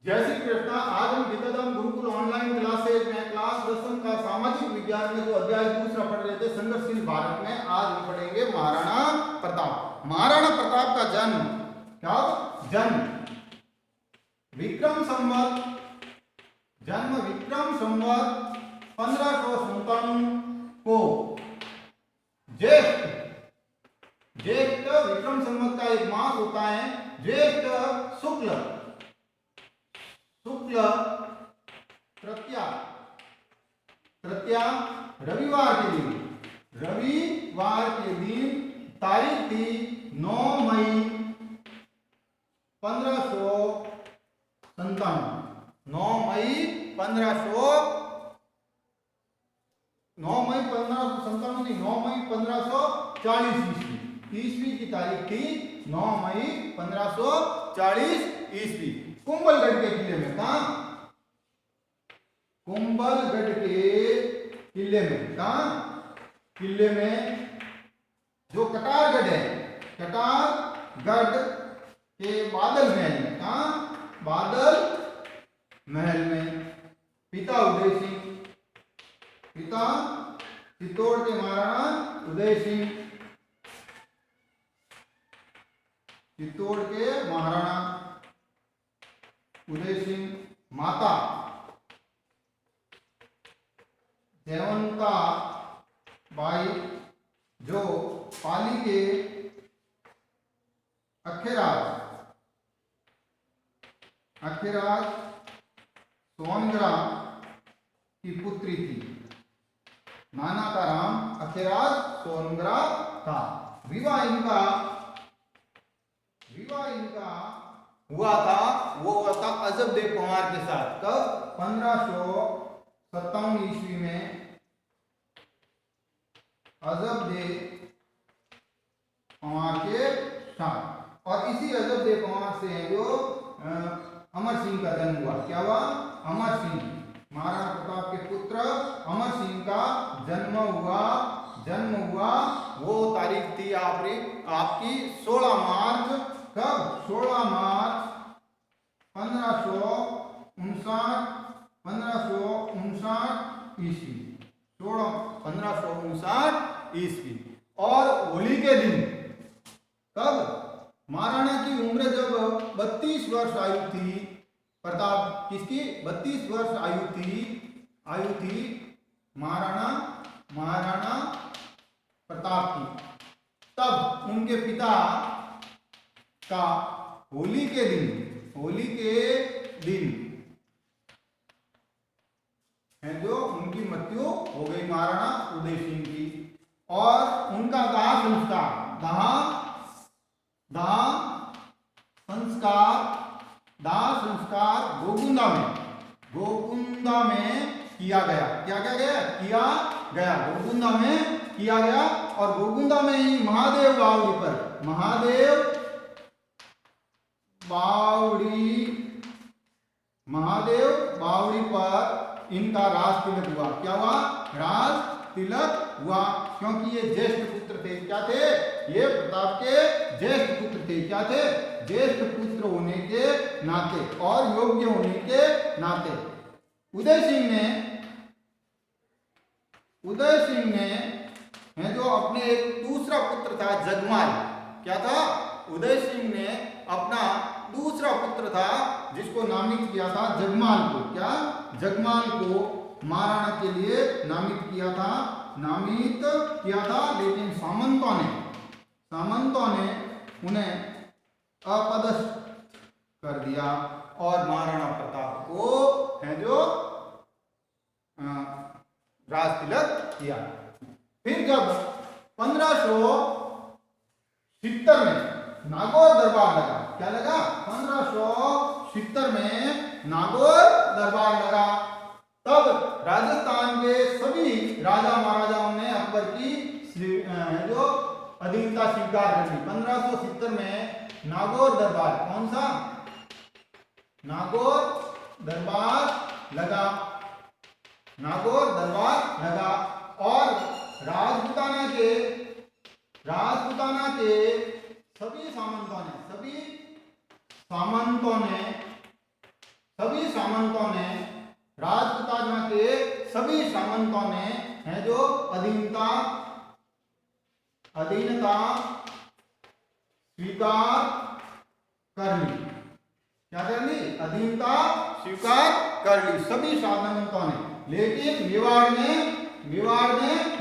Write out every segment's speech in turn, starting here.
जय श्री कृष्णा। आज हम विद्याधाम गुरुकुल ऑनलाइन क्लासेज में क्लास 10 का सामाजिक विज्ञान में जो अध्याय दूसरा पढ़ रहे थे संघर्षशील भारत में, आज हम पढ़ेंगे महाराणा प्रताप। महाराणा प्रताप का जन्म विक्रम संवत 1597 को ज्येष्ठ विक्रम संवत का एक मास होता है, ज्येष्ठ शुक्ल तृतीया रविवार के दिन तारीख थी 9 मई 1557। 9 मई 1540 ईस्वी की तारीख थी 9 मई 1540 ईस्वी। कुंभलगढ़ के किले में, कहा कुंभलगढ़ के किले में जो कटारगढ़ है, कटारगढ़ के बादल महल में, कहा बादल महल में पिता उदय सिंह, पिता चित्तौड़ के महाराणा उदय सिंह, चित्तौड़ के महाराणा उदय सिंह, माता जयवंता बाई जो पाली के अखेराज सोनग्रा की पुत्री थी। नाना का नाम अखेराज सोनग्रा था। विवाह इनका हुआ था अजबदेव पंवार के साथ। कब? 1557 ईस्वी में अजबदेव पंवार के साथ। और इसी अजबदेव पंवार से है जो अमर सिंह का जन्म हुआ। क्या हुआ? अमर सिंह, महाराणा प्रताप के पुत्र अमर सिंह का जन्म हुआ। वो तारीख थी आपकी 16 मार्च। कब? 16 मार्च 1559 ईस्वी। 1559 ईस्वी। और होली के दिन, कब? महाराणा की उम्र जब 32 वर्ष आयु थी, प्रताप किसकी 32 वर्ष आयु थी महाराणा प्रताप की, तब उनके पिता का होली के दिन है जो उनकी मृत्यु हो गई, महाराणा उदय सिंह की। और उनका दाह संस्कार गोकुंदा में किया गया। गोकुंदा में किया गया। और गोकुंदा में ही महादेव बावड़ी पर इनका राज तिलक हुआ। क्या हुआ? राज तिलक हुआ, क्योंकि ये ज्येष्ठ पुत्र थे। क्या थे? ये प्रताप के ज्येष्ठ पुत्र थे। क्या थे? ज्येष्ठ पुत्र होने के नाते और योग्य होने के नाते उदय सिंह ने है जो अपने एक दूसरा पुत्र था जगमाल। क्या था? उदय सिंह ने अपना दूसरा पुत्र था जिसको नामित किया था जगमाल को। क्या? जगमाल को महाराणा के लिए नामित किया था। लेकिन सामंतों ने उन्हें अपदस्थ कर दिया और महाराणा प्रताप को है जो राज तिलक किया। फिर जब 1570 में नागौर दरबार लगा। क्या लगा? 1570 में नागौर दरबार लगा। तब राजस्थान के सभी राजा महाराजाओं ने अकबर की जो अधीनता स्वीकार कर ली। 1570 में नागौर दरबार, कौन सा? नागौर दरबार लगा। और राजपूताना के सभी सामंतों ने सभी सामंतों ने, राजपुताना के सभी सामंतों ने है जो अधीनता स्वीकार कर ली। क्या कर ली? अधीनता स्वीकार कर ली सभी सामंतों ने, लेकिन मेवाड़ ने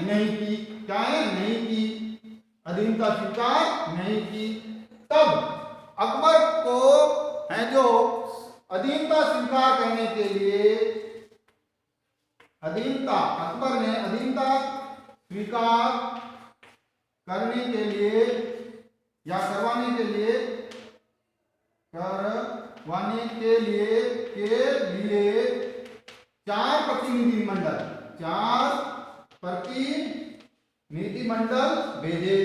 नहीं की। क्या है? नहीं की, अधीनता स्वीकार नहीं की। तब अकबर को है जो अधीनता स्वीकार करने के लिए, अकबर ने अधीनता स्वीकार करने के लिए या करवाने के लिए चार प्रतिनिधिमंडल भेजे,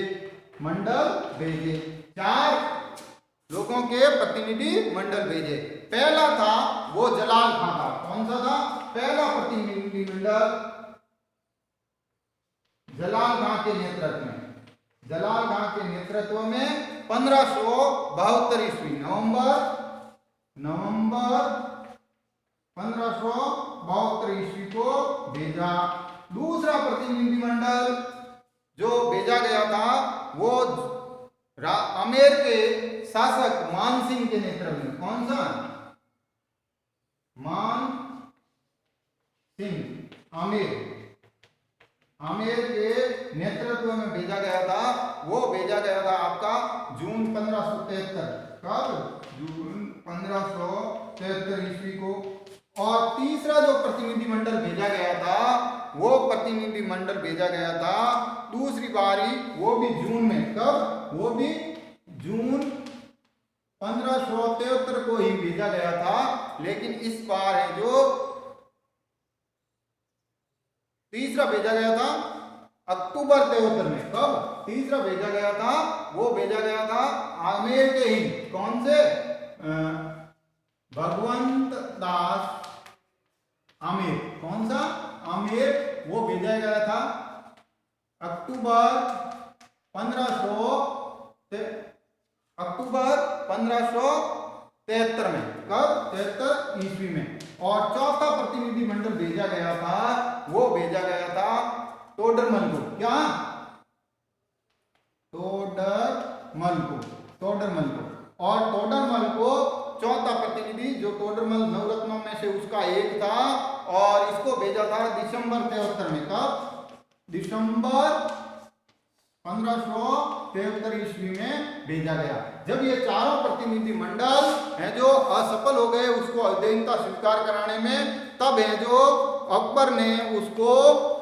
चार लोगों के प्रतिनिधि मंडल भेजे। पहला था वो जलाल खां था। कौन सा था? पहला प्रतिनिधि मंडल जलाल खां के नेतृत्व में, 1572 ईस्वी नवंबर 1572 ईस्वी को भेजा। दूसरा प्रतिनिधिमंडल जो भेजा गया था वो आमेर के शासक मान सिंह के नेतृत्व में। कौन सा? मान सिंह, आमेर के नेतृत्व में भेजा गया था। वो भेजा गया था आपका जून 1573। कब? जून 1573 ईस्वी को। और तीसरा जो प्रतिनिधिमंडल भेजा गया था, वो प्रतिनिधिमंडल भेजा गया था दूसरी बारी, वो भी जून में। कब? वो भी जून 1573 को ही भेजा गया था। लेकिन इस बार है जो तीसरा भेजा गया था अक्टूबर 73 में। कब? तीसरा भेजा गया था, वो भेजा गया था आमेर के ही। कौन से? भगवंत दास आमेर। कौन सा? आमेर। वो भेजा गया था अक्टूबर 1573 में। कब? 73 ईस्वी में। और चौथा प्रतिनिधिमंडल भेजा गया था, वो भेजा गया था टोडरमल को। क्या? टोडरमल को। और टोडरमल को चौथा प्रतिनिधि, जो टोडरमल नवरत्नों में से उसका एक था, और इसको भेजा था दिसंबर 73 में। कब? दिसंबर 1573 ईस्वी में भेजा गया। जब ये चारों प्रतिनिधि मंडल हैं जो असफल हो गए उसको अधीनता स्वीकार कराने में, तब है जो अकबर ने उसको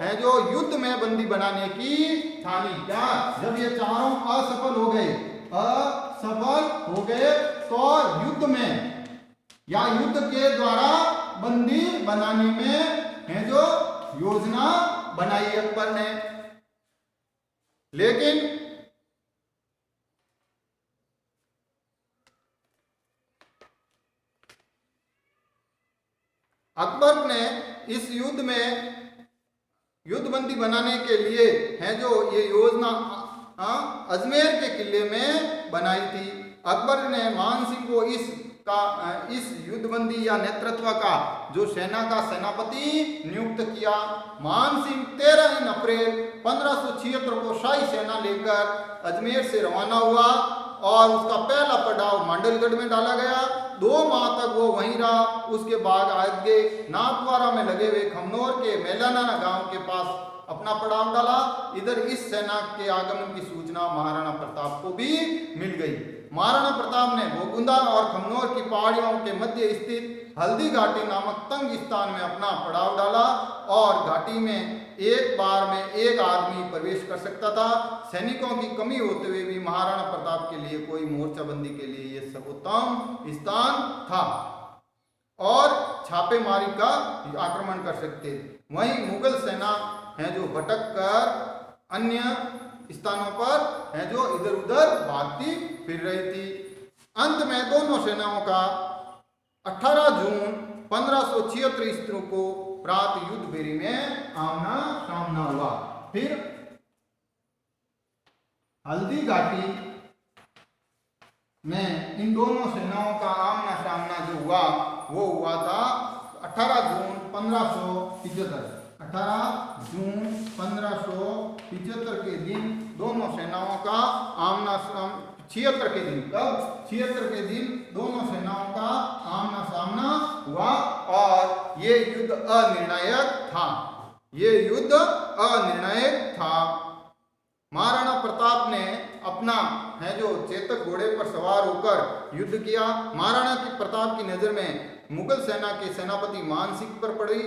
है जो युद्ध में बंदी बनाने की ठानी। क्या? जब ये चारों असफल हो गए तो युद्ध में या युद्ध के द्वारा बंदी बनाने में है जो योजना बनाई अकबर ने। लेकिन अकबर ने इस युद्ध में युद्धबंदी बनाने के लिए है जो ये योजना अजमेर के किले में बनाई थी। अकबर ने मान सिंह को इस युद्धबंदी या नेतृत्व का जो सेना का सेनापति नियुक्त किया। मान सिंह 13 अप्रैल 1576 को शाही सेना लेकर अजमेर से रवाना हुआ और उसका पहला पड़ाव मांडलगढ़ में डाला गया। 2 माह तक वो वहीं रहा। उसके बाद आगे नाथद्वारा में लगे हुए खमनोर के मेलाना गांव के पास अपना पड़ाव डाला। इधर इस सेना के आगमन की सूचना महाराणा प्रताप को भी मिल गई। महाराणा प्रताप ने गोगुंदा और खमनोर की पहाड़ियों के मध्य स्थित हल्दी घाटी नामक तंग स्थान में अपना पड़ाव डाला और घाटी में एक बार में एक आदमी प्रवेश कर सकता था। सैनिकों की कमी होते हुए भी महाराणा प्रताप के लिए कोई मोर्चाबंदी के लिए यह सर्वोत्तम स्थान था और छापेमारी का आक्रमण कर सकते। वहीं मुगल सेना है जो भटक कर अन्य स्थानों पर है जो इधर उधर भागती फिर रही थी। अंत में दोनों सेनाओं का 18 जून 1576 ईस्वी को प्रात युद्ध बेरी में आमना सामना हुआ। फिर हल्दी घाटी में इन दोनों सेनाओं का आमना सामना जो हुआ वो हुआ था 18 जून 1575। 18 जून 1575 के दिन दोनों सेनाओं का आमना 76 के दिन, कब 76 के दिन दोनों सेनाओं का आमना सामना हुआ और ये युद्ध अनिर्णायक था। ये युद्ध अनिर्णायक था। महाराणा प्रताप ने अपना है जो चेतक घोड़े पर सवार होकर युद्ध किया। महाराणा की प्रताप की नजर में मुगल सेना के सेनापति मानसिंह पर पड़ी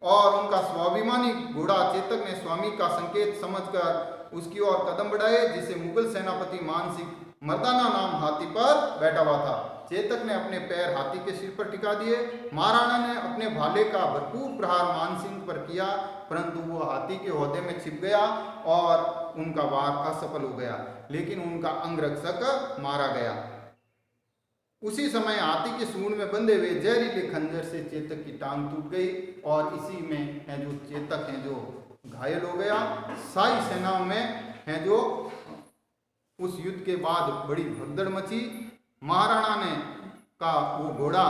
और उनका स्वाभिमानी घोड़ा चेतक ने स्वामी का संकेत समझकर उसकी ओर कदम बढ़ाए, जिसे मुगल सेनापति मानसिंह मर्दाना नाम हाथी पर बैठा हुआ था। चेतक ने अपने पैर हाथी के सिर पर टिका दिए। महाराणा ने अपने भाले का भरपूर प्रहार मानसिंह पर किया, परंतु वो हाथी के ओहदे में छिप गया और उनका वार असफल हो गया, लेकिन उनका अंगरक्षक मारा गया। उसी समय हाथी के सूंड में बंधे हुए जहरीले खंजर से चेतक की टांग टूट गई और इसी में है जो चेतक है जो घायल हो गया। शाही सेनाओं में है जो उस युद्ध के बाद बड़ी भगदड़ मची। महाराणा ने का वो घोड़ा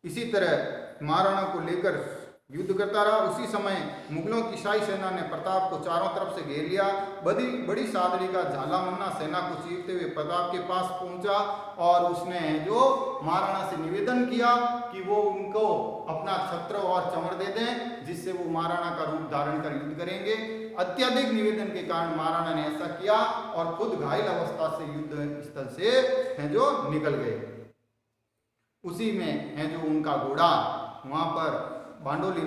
इसी तरह महाराणा को लेकर युद्ध करता रहा। उसी समय मुगलों की शाही सेना ने प्रताप को चारों तरफ से घेर लिया। बड़ी सादड़ी का झाला मन्ना सेना को चीरते हुए प्रताप के पास पहुंचा और उसने जो महाराणा से निवेदन किया कि वो उनको अपना छत्र और चंवर दे दें, जिससे वो महाराणा का रूप धारण कर युद्ध करेंगे। अत्यधिक निवेदन के कारण महाराणा ने ऐसा किया और खुद घायल अवस्था से युद्ध स्थल से है जो निकल गए। उसी में है जो उनका घोड़ा वहां पर बांडोली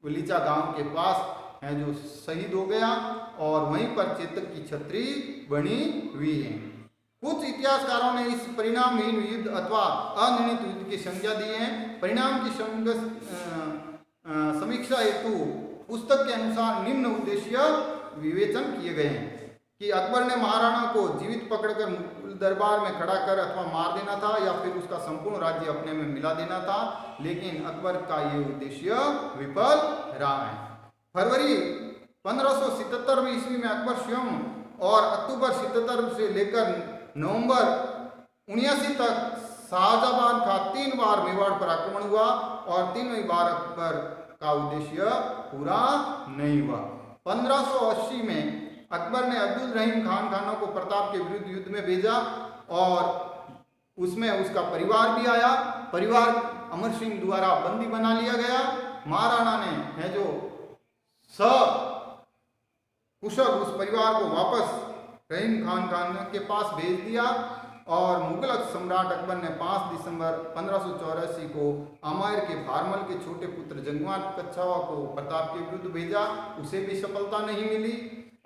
वलीचा गांव के पास है जो शहीद हो गया और वहीं पर चेतक की छतरी बनी हुई है। कुछ इतिहासकारों ने इस परिणामहीन युद्ध अथवा अनिर्णित युद्ध की संज्ञा दी है। परिणाम की समीक्षा हेतु पुस्तक के अनुसार निम्न उद्देश्य विवेचन किए गए हैं कि अकबर ने महाराणा को जीवित पकड़कर मुगल दरबार में खड़ा कर अथवा मार देना था या फिर उसका संपूर्ण राज्य अपने में मिला देना था, लेकिन अकबर का ये उद्देश्य विफल रहा है। फरवरी 1577 ईस्वी में अकबर स्वयं और अक्टूबर 77 से लेकर नवंबर 79 तक शाहजहां का 3 बार मेवाड़ पर आक्रमण हुआ और तीनों बार अकबर का उद्देश्य पूरा नहीं हुआ। 1580 में अकबर ने अब्दुल रहीम खान खानों को प्रताप के विरुद्ध युद्ध में भेजा और उसमें उसका परिवार भी आया। परिवार अमर सिंह द्वारा बंदी बना लिया गया। महाराणा ने है जो कुशल उस परिवार को वापस रहीम खान के पास भेज दिया और मुगल सम्राट अकबर ने 5 दिसंबर 1584 को आमेर के भारमल के छोटे पुत्र जंगवान कच्छावा को प्रताप के विरुद्ध भेजा। उसे भी सफलता नहीं मिली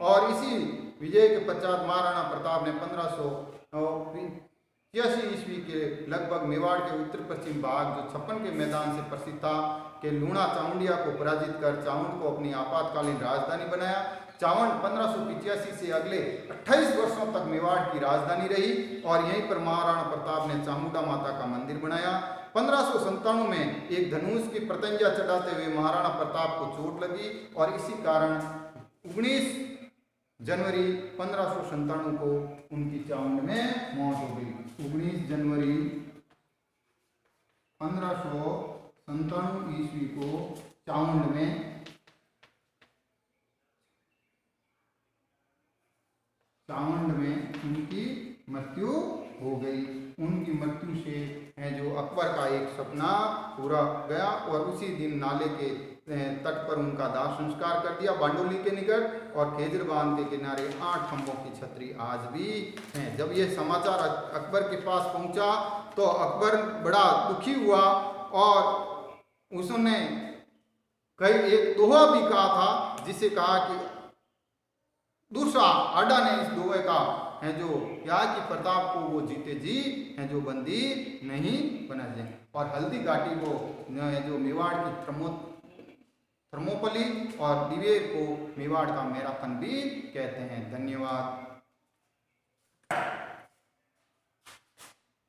और इसी विजय के पश्चात महाराणा प्रताप ने 1583 ईस्वी के लगभग मेवाड़ के उत्तर पश्चिम भाग जो छप्पन के मैदान से प्रसिद्ध था के लूणा चामुंडिया को पराजित कर चावंड को अपनी आपातकालीन राजधानी बनाया। चावंड 1585 से अगले 28 वर्षों तक मेवाड़ की राजधानी रही और यहीं पर महाराणा प्रताप ने चामुंडा माता का मंदिर बनाया। 1597 में एक धनुष की प्रत्यंजा चढ़ाते हुए महाराणा प्रताप को चोट लगी और इसी कारण 19 जनवरी 1597 को उनकी चावंड में मौत हो गई। 19 जनवरी 1597 ईस्वी को चावंड में उनकी मृत्यु हो गई। उनकी मृत्यु से है जो अकबर का एक सपना पूरा गया और उसी दिन नाले के तट पर उनका दाह संस्कार कर दिया बांडोली के निकट और खेजर बांध के किनारे 8 खंभों की छतरी आज भी है। जब यह समाचार अकबर के पास पहुंचा तो अकबर बड़ा दुखी हुआ और उसने एक दोहा भी कहा था, जिसे कहा कि दूसरा आडा ने इस दोहे का है जो क्या कि प्रताप को वो जीते जी है जो बंदी नहीं बना जाए। और हल्दी घाटी को जो मेवाड़ की थर्मोपली और दिवेर को मेवाड़ का मैराथन भी कहते हैं। धन्यवाद।